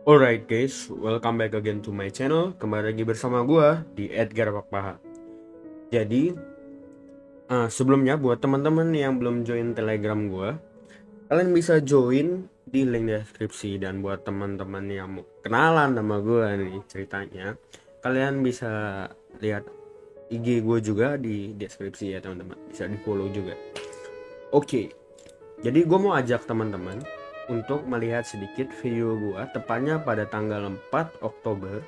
Alright guys, welcome back again to my channel. Kembali lagi bersama gua di Edgar Pakpaha. Jadi, sebelumnya buat teman-teman yang belum join Telegram gua, kalian bisa join di link deskripsi. Dan buat teman-teman yang mau kenalan sama gua nih ceritanya, kalian bisa lihat IG gue juga di deskripsi ya teman-teman. Bisa di follow juga. Oke, jadi gue mau ajak teman-teman untuk melihat sedikit video gue tepatnya pada tanggal 4 Oktober,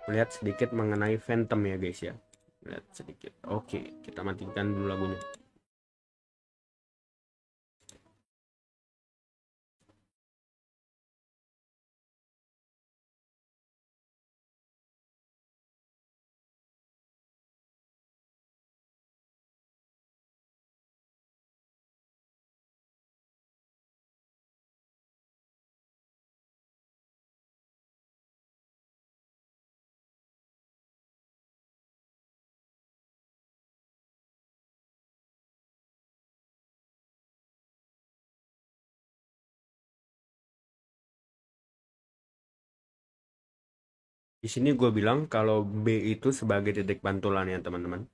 melihat sedikit mengenai Phantom ya guys ya. Lihat sedikit. Oke, kita matikan dulu lagunya. Di sini gue bilang kalau B itu sebagai titik pantulan ya teman-teman.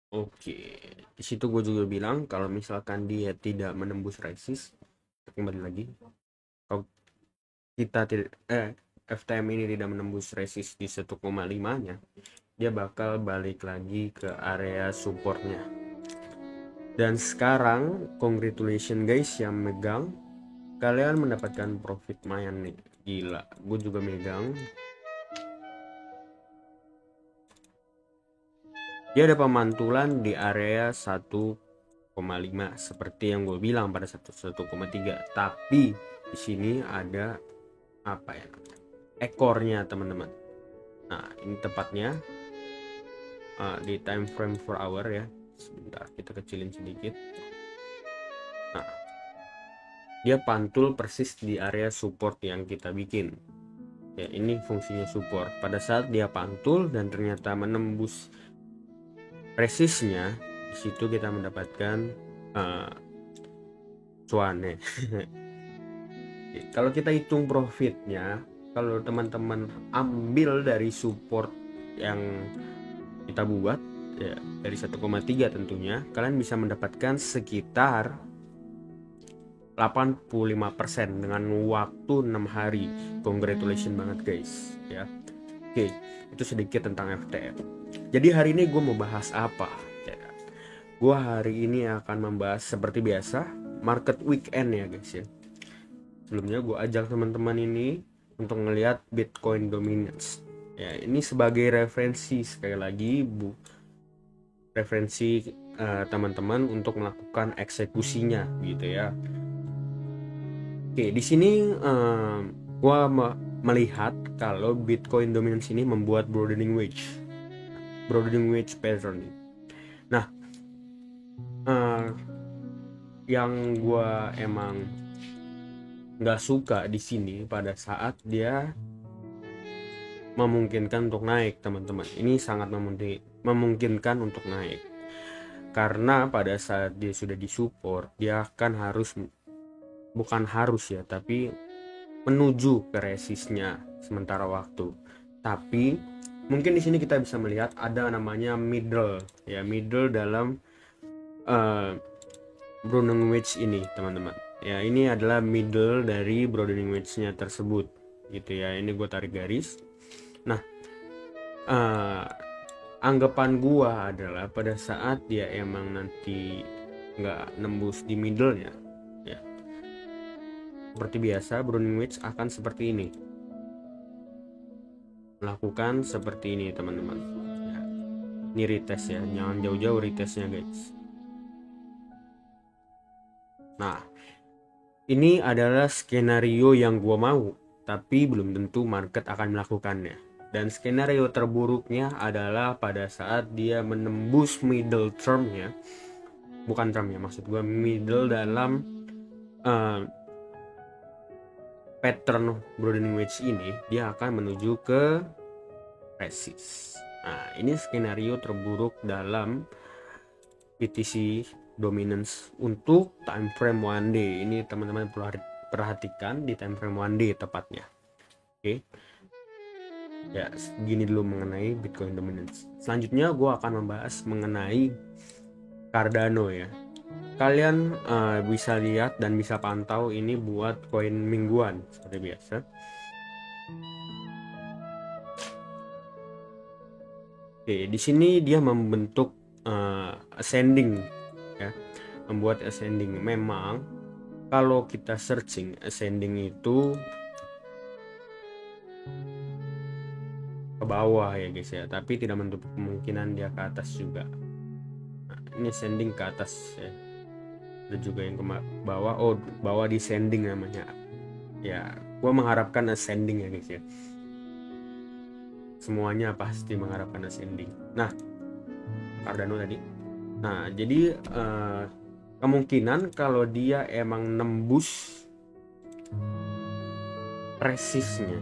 Oke, di situ gue juga bilang kalau misalkan dia tidak menembus resist, kembali lagi. Kalau kita tidak FTM ini tidak menembus resist di 1,5 nya, dia bakal balik lagi ke area supportnya. Dan sekarang congratulations guys yang megang, kalian mendapatkan profit lumayan nih. Gila, gue juga megang. Dia ada pemantulan di area 1,5 seperti yang gue bilang pada 1,3. Tapi di sini ada apa ya? Ekornya teman-teman. Nah, ini tepatnya di time frame 4 hour ya. Sebentar, kita kecilin sedikit. Nah, dia pantul persis di area support yang kita bikin. Ya, ini fungsinya support. Pada saat dia pantul dan ternyata menembus resistnya, di situ kita mendapatkan cuan ya. Kalau kita hitung profitnya, kalau teman-teman ambil dari support yang kita buat ya, dari 1,3 tentunya, kalian bisa mendapatkan sekitar 85% dengan waktu 6 hari. Congratulations banget guys ya. Oke, itu sedikit tentang FTM. Jadi hari ini gue mau bahas apa ya? Gue hari ini akan membahas seperti biasa market weekend ya guys ya. Sebelumnya gue ajak teman-teman ini untuk ngelihat Bitcoin dominance ya. Ini sebagai referensi, sekali lagi referensi teman-teman untuk melakukan eksekusinya gitu ya. Oke, di sini gua melihat kalau Bitcoin dominance ini membuat broadening wedge pattern. Nah, yang gua emang nggak suka di sini pada saat dia memungkinkan untuk naik, teman-teman. Ini sangat memungkinkan untuk naik. Karena pada saat dia sudah disupport, dia akan bukan harus ya, tapi menuju ke resistnya sementara waktu. Tapi mungkin di sini kita bisa melihat ada namanya middle ya, middle dalam broadening wedge ini teman-teman ya. Ini adalah middle dari broadening wedge-nya tersebut gitu ya. Ini gue tarik garis. Nah, anggapan gua adalah pada saat dia emang nanti nggak nembus di middle-nya ya, seperti biasa broadening wedge akan seperti ini, melakukan seperti ini teman-teman ya. Ini retest ya, jangan jauh-jauh retestnya guys. Nah, ini adalah skenario yang gua mau, tapi belum tentu market akan melakukannya. Dan skenario terburuknya adalah pada saat dia menembus middle termnya, bukan termnya, maksud gue middle dalam pattern broadening wedge ini, dia akan menuju ke resist. Nah, ini skenario terburuk dalam BTC dominance untuk time frame one day. Ini teman-teman perlu perhatikan di time frame one day tepatnya. Oke. Ya, segini dulu mengenai Bitcoin dominance. Selanjutnya gue akan membahas mengenai Cardano ya. Kalian bisa lihat dan bisa pantau ini buat koin mingguan seperti biasa. Oke, di sini dia membentuk ascending ya, membuat ascending. Memang kalau kita searching ascending itu ke bawah ya guys ya, tapi tidak menutup kemungkinan dia ke atas juga. Nah, ini ascending ke atas ya. Ada juga yang ke bawah. Oh, bawah descending namanya ya. Gua mengharapkan ascending ya guys ya, semuanya pasti mengharapkan ascending. Nah, Cardano tadi. Nah, jadi kemungkinan kalau dia emang nembus resistnya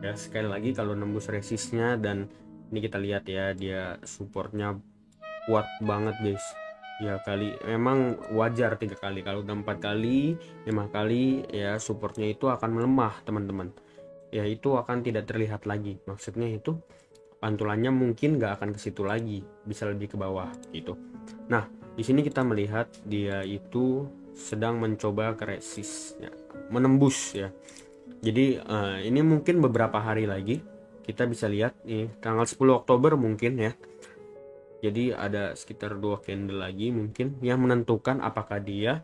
ya, sekali lagi kalau nembus resistnya, dan ini kita lihat ya, dia supportnya kuat banget guys ya. Kali memang wajar 3 kali, kalau udah 4 kali 5 kali ya supportnya itu akan melemah teman-teman ya, itu akan tidak terlihat lagi. Maksudnya itu pantulannya mungkin nggak akan ke situ lagi, bisa lebih ke bawah gitu. Nah, di sini kita melihat dia itu sedang mencoba ke resist ya, menembus ya. Jadi ini mungkin beberapa hari lagi kita bisa lihat nih, tanggal 10 Oktober mungkin ya. Jadi ada sekitar 2 candle lagi mungkin yang menentukan apakah dia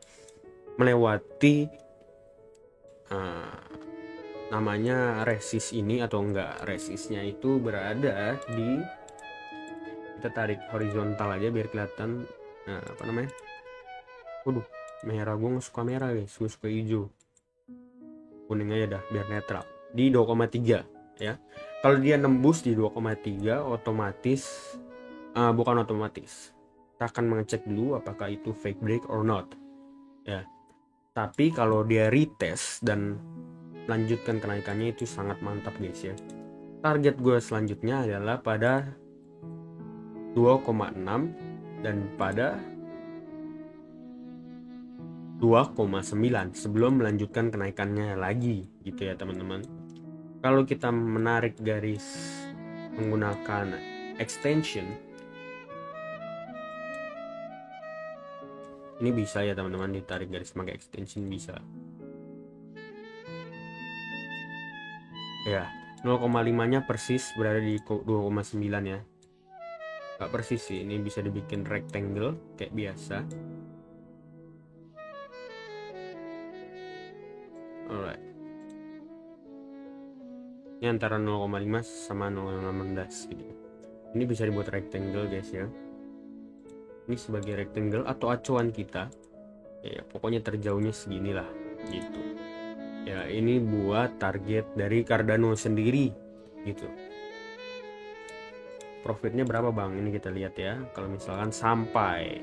melewati namanya resist ini atau enggak. Resistnya itu berada di, kita tarik horizontal aja biar kelihatan apa namanya. Waduh, merah, gue nggak suka merah guys, gue suka hijau. Kuning aja dah biar netral. Di 2,3 ya. Kalau dia nembus di 2,3 otomatis bukan otomatis, kita akan mengecek dulu apakah itu fake break or not ya. Tapi kalau dia retest dan lanjutkan kenaikannya, itu sangat mantap guys ya. Target gue selanjutnya adalah pada 2,6 dan pada 2,9 sebelum melanjutkan kenaikannya lagi gitu ya teman-teman. Kalau kita menarik garis menggunakan extension, ini bisa ya teman-teman, ditarik garis pakai extension bisa ya. 0,5 nya persis berada di 2,9 ya, gak persis sih, ini bisa dibikin rectangle kayak biasa. Alright, ini antara 0,5 sama 0,16 gitu. Ini bisa dibuat rectangle guys ya. Ini sebagai rectangle atau acuan kita ya, pokoknya terjauhnya seginilah gitu ya. Ini buat target dari Cardano sendiri gitu. Profitnya berapa bang? Ini kita lihat ya. Kalau misalkan sampai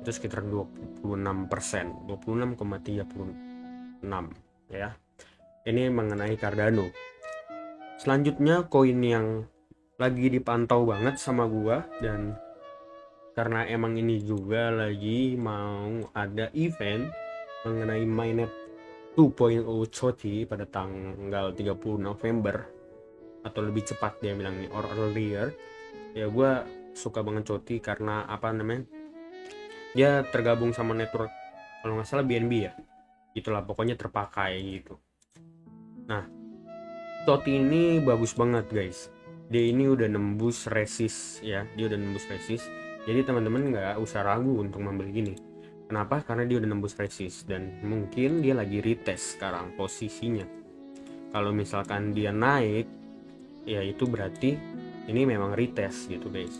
itu sekitar 26%, 26,36 ya. Ini mengenai Cardano. Selanjutnya koin yang lagi dipantau banget sama gua, dan karena emang ini juga lagi mau ada event mengenai mainnet 2.0 COTI pada tanggal 30 November atau lebih cepat dia bilang nih, or earlier ya. Gue suka banget COTI karena apa namanya, dia tergabung sama network kalau nggak salah BNB ya, itulah pokoknya terpakai gitu. Nah, COTI ini bagus banget guys, dia ini udah nembus resist ya, dia udah nembus resist. Jadi teman-teman nggak usah ragu untuk membeli ini. Kenapa? Karena dia udah nembus resist dan mungkin dia lagi retest sekarang posisinya. Kalau misalkan dia naik, ya itu berarti ini memang retest gitu guys.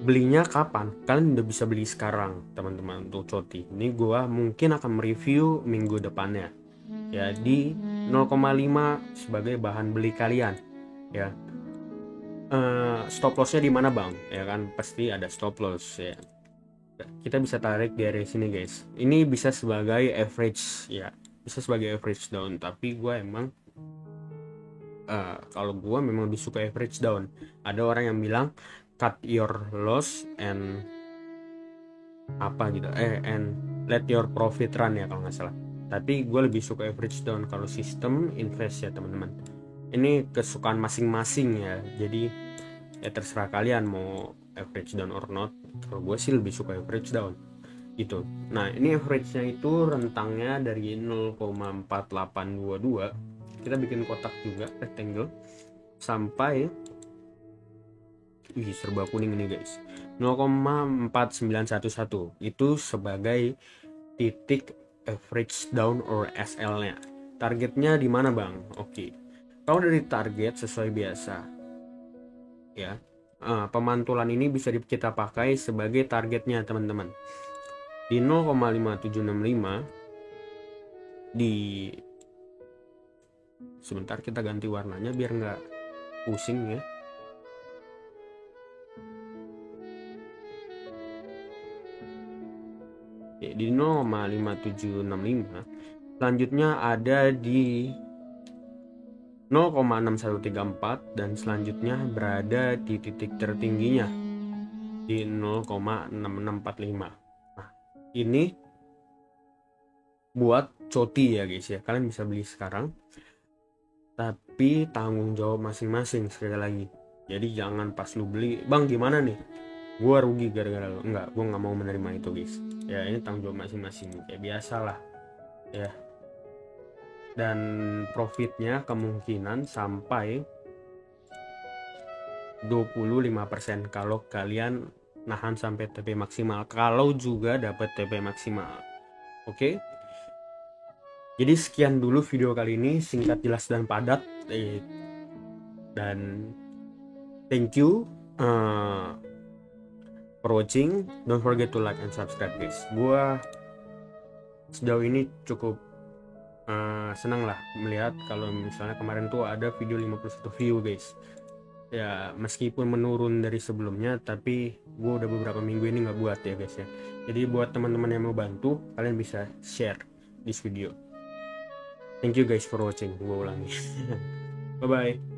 Belinya kapan? Kalian udah bisa beli sekarang teman-teman untuk COTI. Ini gua mungkin akan mereview minggu depannya ya, di 0,5 sebagai bahan beli kalian ya. Stop lossnya di mana bang? Ya kan pasti ada stop loss ya. Kita bisa tarik dari sini guys. Ini bisa sebagai average ya, bisa sebagai average down. Tapi gue emang kalau gue memang lebih suka average down. Ada orang yang bilang cut your loss and apa gitu, and let your profit run ya kalau nggak salah. Tapi gue lebih suka average down kalau sistem invest ya teman-teman. Ini kesukaan masing-masing ya. Jadi ya terserah kalian mau average down or not. Kalau gue sih lebih suka average down gitu. Nah ini average-nya itu rentangnya dari 0,4822, kita bikin kotak juga rectangle, sampai serba kuning ini guys, 0,4911 itu sebagai titik average down or SL-nya. Targetnya di mana bang? Oke. Kalau dari target sesuai biasa ya, pemantulan ini bisa kita pakai sebagai targetnya teman-teman. Di 0,5765 di sebentar kita ganti warnanya biar nggak pusing ya. Di 0,5765 selanjutnya ada di 0,6134 dan selanjutnya berada di titik tertingginya di 0,6645. Nah, ini buat coti ya guys ya. Kalian bisa beli sekarang. Tapi tanggung jawab masing-masing sekali lagi. Jadi jangan pas lu beli, bang gimana nih? Gua rugi gara-gara lu. Enggak, gua nggak mau menerima itu guys. Ya ini tanggung jawab masing-masing. Kayak biasa lah. Ya. Dan profitnya kemungkinan sampai 25% kalau kalian nahan sampai TP maksimal, kalau juga dapat TP maksimal. Oke. Jadi sekian dulu video kali ini, singkat, jelas, dan padat. Dan thank you for watching. Don't forget to like and subscribe guys. Gua sejauh ini cukup senang lah melihat kalau misalnya kemarin tuh ada video 51 view guys ya, meskipun menurun dari sebelumnya, tapi gue udah beberapa minggu ini nggak buat ya guys ya. Jadi buat teman-teman yang mau bantu, kalian bisa share this video. Thank you guys for watching. Gue ulangi. Bye bye.